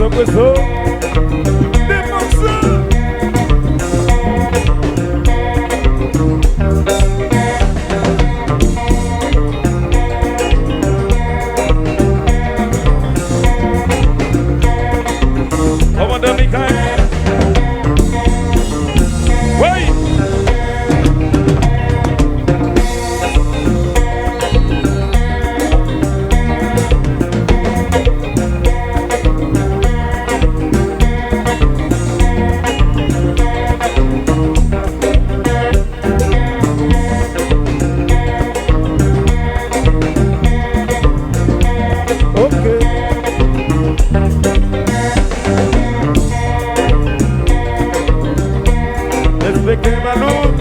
Preso. Não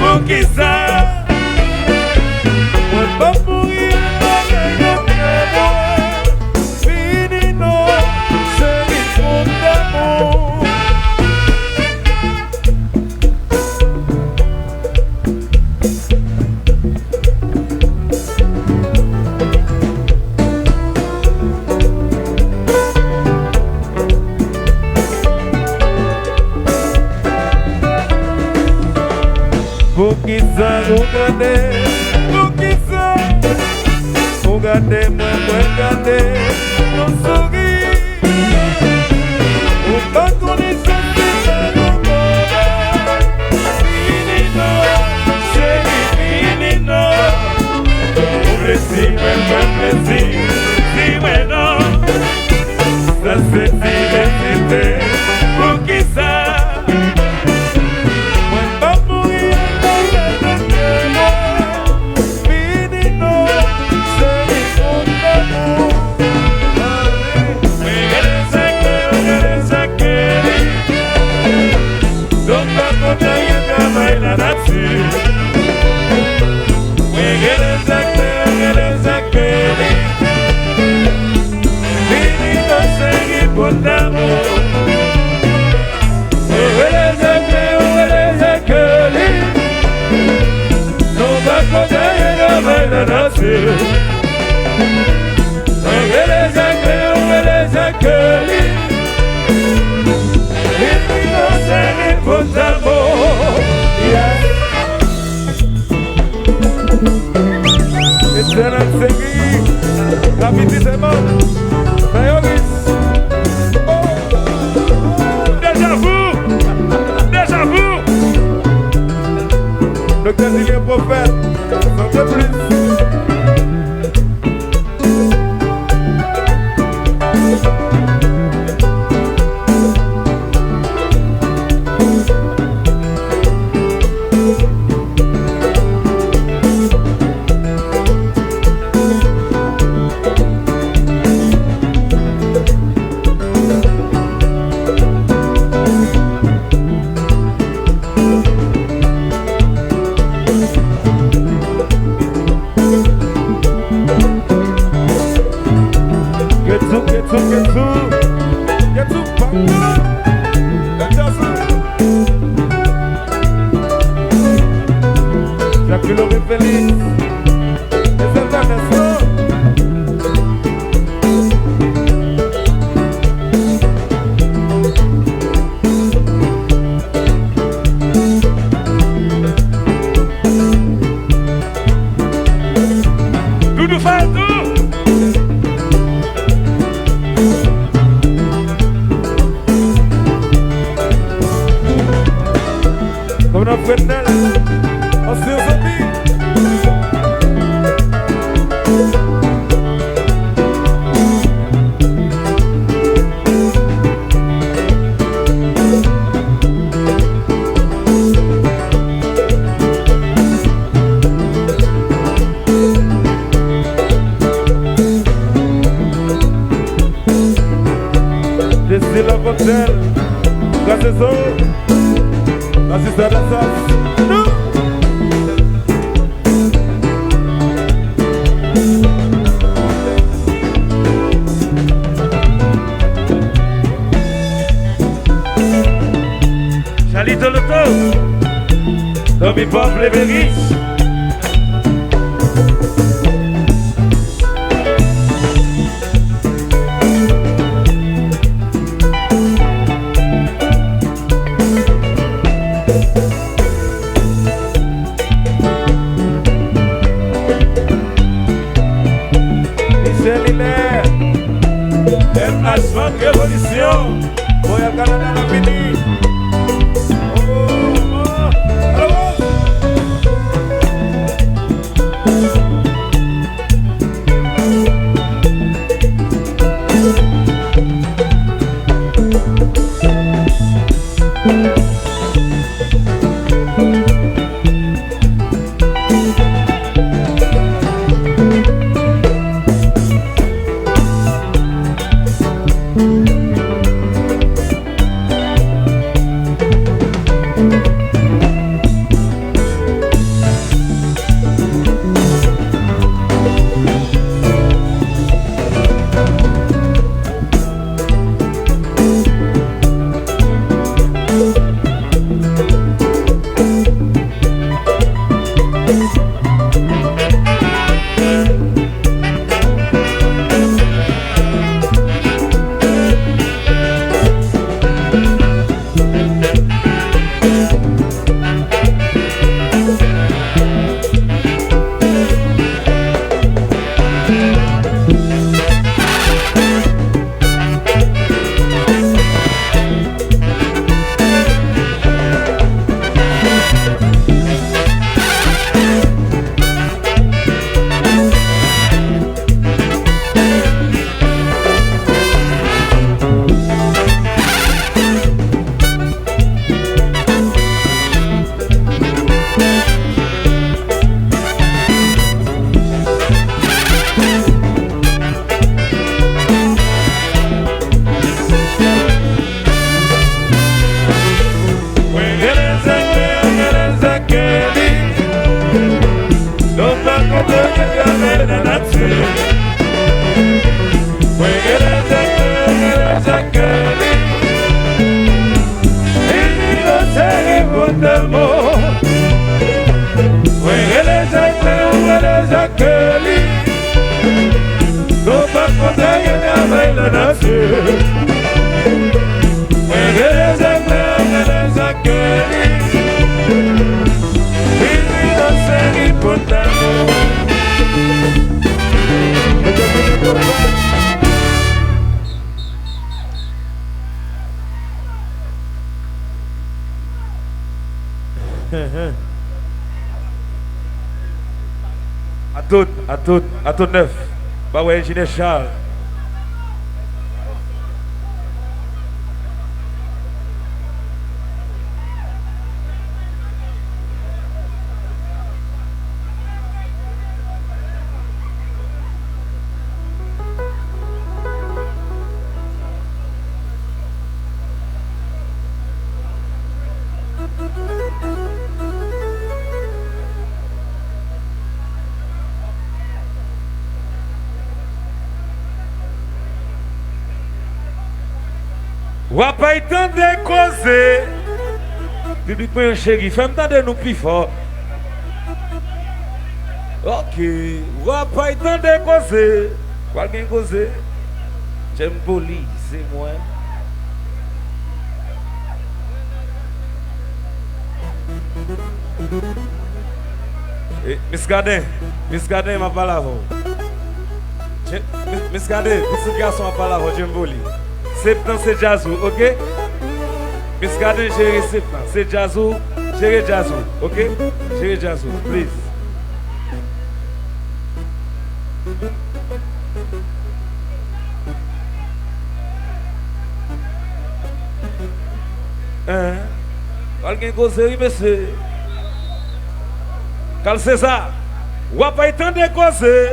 Pour qui ça? Moi pas mourir fini non, chérie mon amour. Pour qui ça regardez, pour qui ça regardez, moi regardez nos sourires. Au pas qu'on est sorti de nos corps. Fini non, chérie, fini non. Pour plaisir, même plaisir, si mais non. Ça c'est diversité, pour qui ça? La vie c'est bon. Déjà vous. Docteur il est prophète. Sans de plus. Chalito Loto, Tommy Pop les Berries. Révolution, Royal Canada la fini. À tout neuf. Bah ouais, ingénieur Charles. Ou pas y temps de causer. Public point chéri, fais-moi de nous plus fort. Ok, ou pas y temps de causer. Quoi bien causer? J'aime poli, c'est moi. Miss Gardin, m'a parlé avant. Miss Gardin, ce garçon m'a parlé avant, j'aime poli. Septembre c'est Jazzou, ok? Miss Garden, gérer septembre, c'est Jazzou, gérer Jazzou, ok? Gérer Jazzou, please. Quelqu'un cause, monsieur. Cal César, ou pas y temps de causer.